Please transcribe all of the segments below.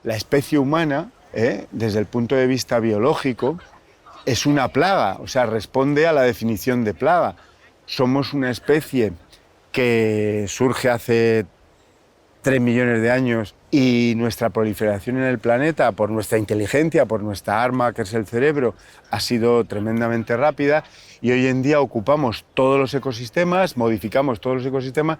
La especie humana, desde el punto de vista biológico, es una plaga, o sea, responde a la definición de plaga. Somos una especie que surge hace 3 millones de años y nuestra proliferación en el planeta, por nuestra inteligencia, por nuestra arma que es el cerebro, ha sido tremendamente rápida y hoy en día ocupamos todos los ecosistemas, modificamos todos los ecosistemas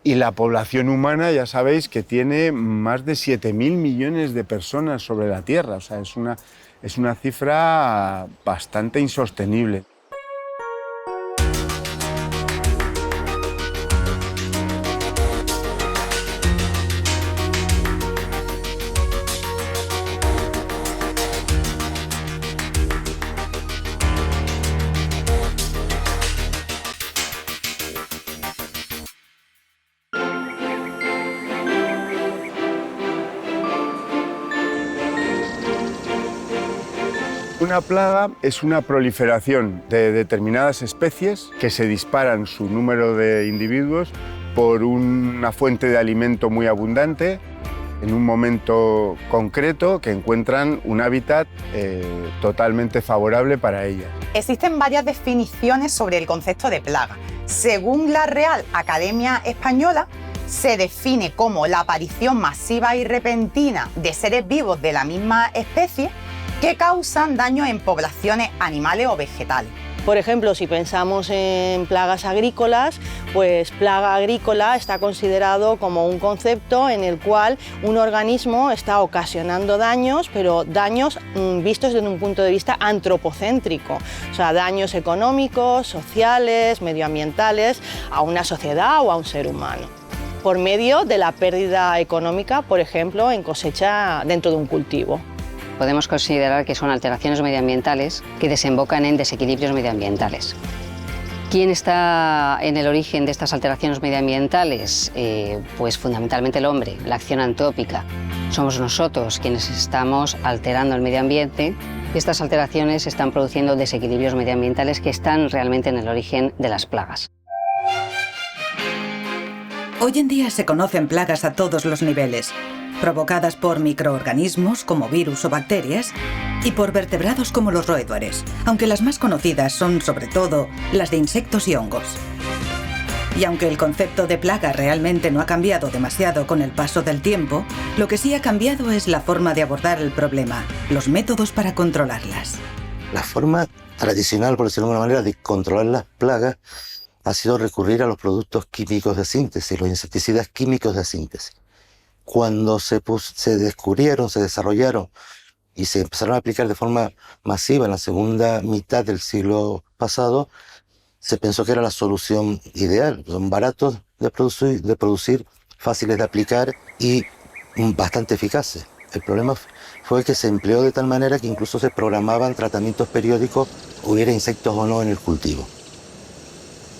y la población humana, ya sabéis, que tiene más de 7.000 millones de personas sobre la Tierra. O sea, es una cifra bastante insostenible. Una plaga es una proliferación de determinadas especies que se disparan su número de individuos por una fuente de alimento muy abundante en un momento concreto que encuentran un hábitat totalmente favorable para ellas. Existen varias definiciones sobre el concepto de plaga. Según la Real Academia Española, se define como la aparición masiva y repentina de seres vivos de la misma especie que causan daño en poblaciones animales o vegetales. Por ejemplo, si pensamos en plagas agrícolas, pues plaga agrícola está considerado como un concepto en el cual un organismo está ocasionando daños, pero daños vistos desde un punto de vista antropocéntrico, o sea, daños económicos, sociales, medioambientales a una sociedad o a un ser humano, por medio de la pérdida económica, por ejemplo, en cosecha dentro de un cultivo. Podemos considerar que son alteraciones medioambientales que desembocan en desequilibrios medioambientales. ¿Quién está en el origen de estas alteraciones medioambientales? Pues fundamentalmente el hombre, la acción antrópica. Somos nosotros quienes estamos alterando el medio ambiente y estas alteraciones están produciendo desequilibrios medioambientales que están realmente en el origen de las plagas. Hoy en día se conocen plagas a todos los niveles, provocadas por microorganismos como virus o bacterias y por vertebrados como los roedores, aunque las más conocidas son sobre todo las de insectos y hongos. Y aunque el concepto de plaga realmente no ha cambiado demasiado con el paso del tiempo, lo que sí ha cambiado es la forma de abordar el problema, los métodos para controlarlas. La forma tradicional, por decirlo de alguna manera, de controlar las plagas ha sido recurrir a los productos químicos de síntesis, los insecticidas químicos de síntesis. Cuando se descubrieron, se desarrollaron y se empezaron a aplicar de forma masiva en la segunda mitad del siglo pasado, se pensó que era la solución ideal. Son baratos de producir, fáciles de aplicar y bastante eficaces. El problema fue que se empleó de tal manera que incluso se programaban tratamientos periódicos, hubiera insectos o no en el cultivo.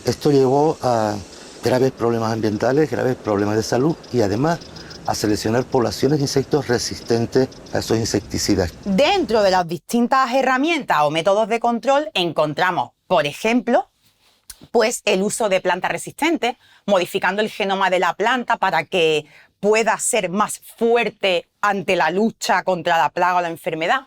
Esto llevó a graves problemas ambientales, graves problemas de salud y además a seleccionar poblaciones de insectos resistentes a esos insecticidas. Dentro de las distintas herramientas o métodos de control encontramos, por ejemplo, pues el uso de plantas resistentes, modificando el genoma de la planta para que pueda ser más fuerte ante la lucha contra la plaga o la enfermedad.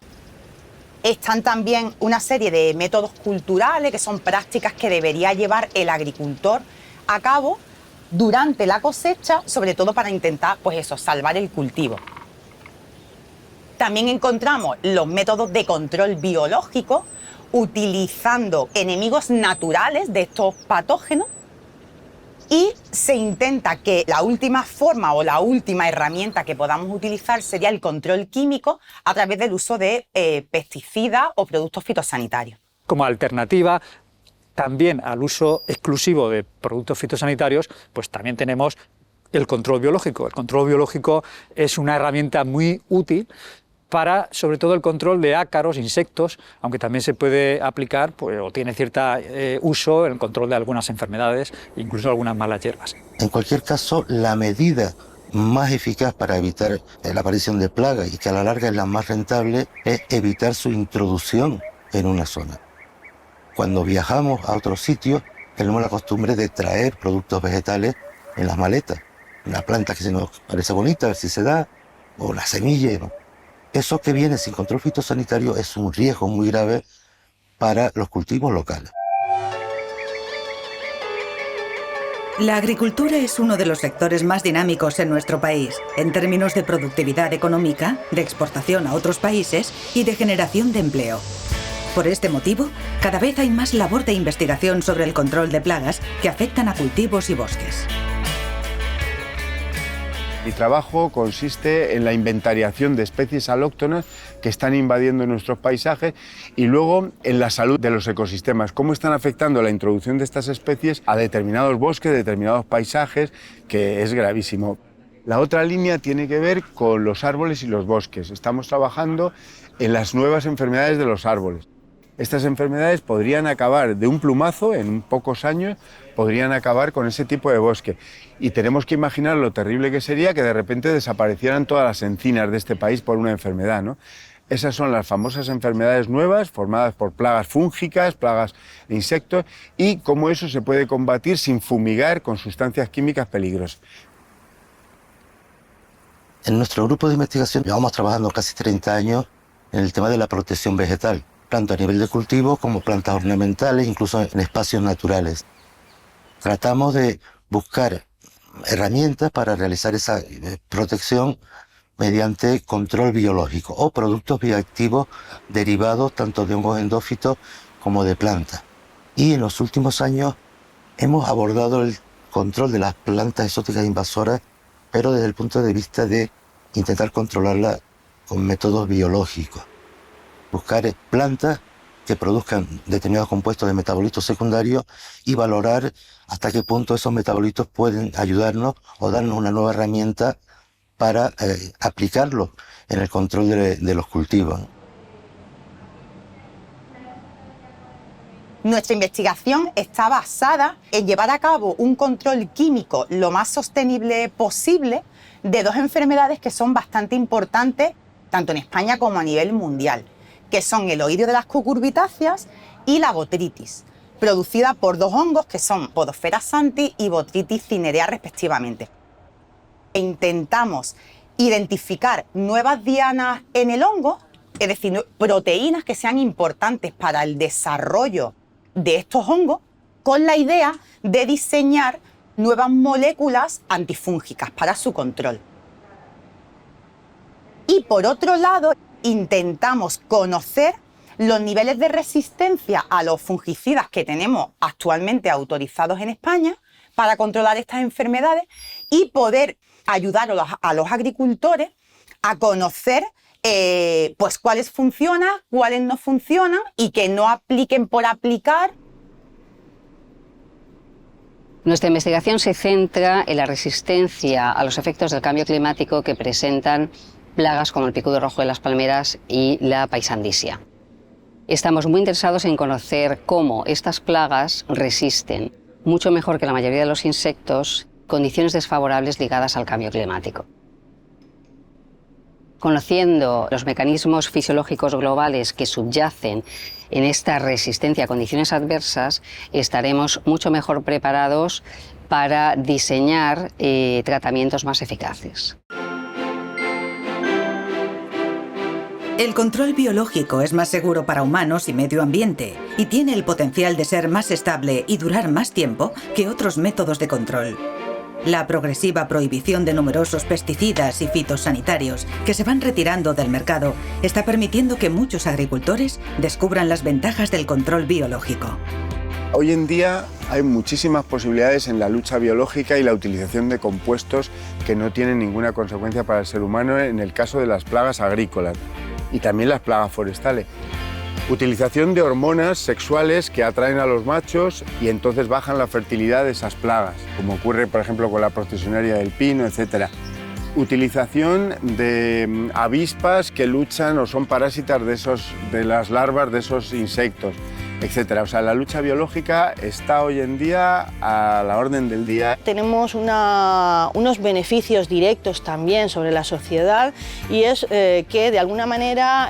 Están también una serie de métodos culturales, que son prácticas que debería llevar el agricultor a cabo durante la cosecha, sobre todo para intentar, pues eso, salvar el cultivo. También encontramos los métodos de control biológico, utilizando enemigos naturales de estos patógenos, y se intenta que la última forma o la última herramienta que podamos utilizar sería el control químico a través del uso de pesticidas o productos fitosanitarios. Como alternativa también al uso exclusivo de productos fitosanitarios, pues también tenemos el control biológico. El control biológico es una herramienta muy útil para, sobre todo, el control de ácaros, insectos, aunque también se puede aplicar, pues, o tiene cierto uso en el control de algunas enfermedades, incluso algunas malas hierbas. En cualquier caso, la medida más eficaz para evitar la aparición de plagas y que a la larga es la más rentable es evitar su introducción en una zona. Cuando viajamos a otros sitios, tenemos la costumbre de traer productos vegetales en las maletas. Una planta que se nos parece bonita, a ver si se da, o la semilla, ¿no? Eso que viene sin control fitosanitario es un riesgo muy grave para los cultivos locales. La agricultura es uno de los sectores más dinámicos en nuestro país, en términos de productividad económica, de exportación a otros países y de generación de empleo. Por este motivo, cada vez hay más labor de investigación sobre el control de plagas que afectan a cultivos y bosques. Mi trabajo consiste en la inventariación de especies alóctonas que están invadiendo nuestros paisajes y luego en la salud de los ecosistemas, cómo están afectando la introducción de estas especies a determinados bosques, determinados paisajes, que es gravísimo. La otra línea tiene que ver con los árboles y los bosques. Estamos trabajando en las nuevas enfermedades de los árboles. Estas enfermedades podrían acabar de un plumazo, en pocos años, podrían acabar con ese tipo de bosque. Y tenemos que imaginar lo terrible que sería que de repente desaparecieran todas las encinas de este país por una enfermedad, ¿no? Esas son las famosas enfermedades nuevas, formadas por plagas fúngicas, plagas de insectos, y cómo eso se puede combatir sin fumigar con sustancias químicas peligrosas. En nuestro grupo de investigación llevamos trabajando casi 30 años en el tema de la protección vegetal, tanto a nivel de cultivo como plantas ornamentales, incluso en espacios naturales. Tratamos de buscar herramientas para realizar esa protección mediante control biológico o productos bioactivos derivados tanto de hongos endófitos como de plantas. Y en los últimos años hemos abordado el control de las plantas exóticas invasoras, pero desde el punto de vista de intentar controlarlas con métodos biológicos. Buscar plantas que produzcan determinados compuestos de metabolitos secundarios y valorar hasta qué punto esos metabolitos pueden ayudarnos o darnos una nueva herramienta para aplicarlo en el control de los cultivos. Nuestra investigación está basada en llevar a cabo un control químico lo más sostenible posible de dos enfermedades que son bastante importantes tanto en España como a nivel mundial, que son el oidio de las cucurbitáceas y la botrytis, producida por dos hongos que son Podophera santi y Botrytis cinerea respectivamente. Intentamos identificar nuevas dianas en el hongo, es decir, proteínas que sean importantes para el desarrollo de estos hongos, con la idea de diseñar nuevas moléculas antifúngicas para su control. Y por otro lado, intentamos conocer los niveles de resistencia a los fungicidas que tenemos actualmente autorizados en España para controlar estas enfermedades y poder ayudar a los agricultores a conocer pues cuáles funcionan, cuáles no funcionan y que no apliquen por aplicar. Nuestra investigación se centra en la resistencia a los efectos del cambio climático que presentan plagas como el picudo rojo de las palmeras y la paisandisia. Estamos muy interesados en conocer cómo estas plagas resisten mucho mejor que la mayoría de los insectos condiciones desfavorables ligadas al cambio climático. Conociendo los mecanismos fisiológicos globales que subyacen en esta resistencia a condiciones adversas, estaremos mucho mejor preparados para diseñar tratamientos más eficaces. El control biológico es más seguro para humanos y medio ambiente y tiene el potencial de ser más estable y durar más tiempo que otros métodos de control. La progresiva prohibición de numerosos pesticidas y fitosanitarios que se van retirando del mercado está permitiendo que muchos agricultores descubran las ventajas del control biológico. Hoy en día hay muchísimas posibilidades en la lucha biológica y la utilización de compuestos que no tienen ninguna consecuencia para el ser humano en el caso de las plagas agrícolas y también las plagas forestales. Utilización de hormonas sexuales que atraen a los machos y entonces bajan la fertilidad de esas plagas, como ocurre por ejemplo con la procesiónaria del pino, etc. Utilización de avispas que luchan o son parásitas de las larvas de esos insectos. etcétera. O sea, la lucha biológica está hoy en día a la orden del día. Tenemos unos beneficios directos también sobre la sociedad, y es que de alguna manera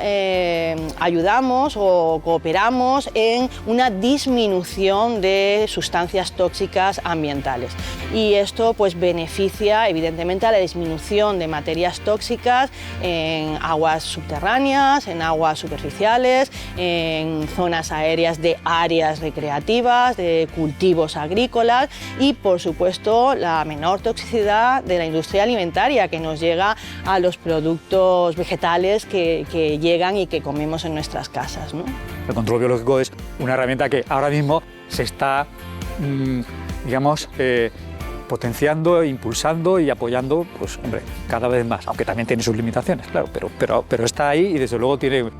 ayudamos o cooperamos en una disminución de sustancias tóxicas ambientales. Y esto pues beneficia evidentemente a la disminución de materias tóxicas en aguas subterráneas, en aguas superficiales, en zonas aéreas de áreas recreativas, de cultivos agrícolas, y por supuesto la menor toxicidad de la industria alimentaria que nos llega a los productos vegetales que llegan y que comemos en nuestras casas, ¿no? El control biológico es una herramienta que ahora mismo se está, digamos, potenciando, impulsando y apoyando, pues hombre, cada vez más, aunque también tiene sus limitaciones, claro, pero está ahí y desde luego tiene,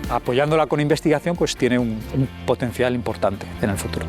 apoyándola con investigación, pues tiene un potencial importante en el futuro.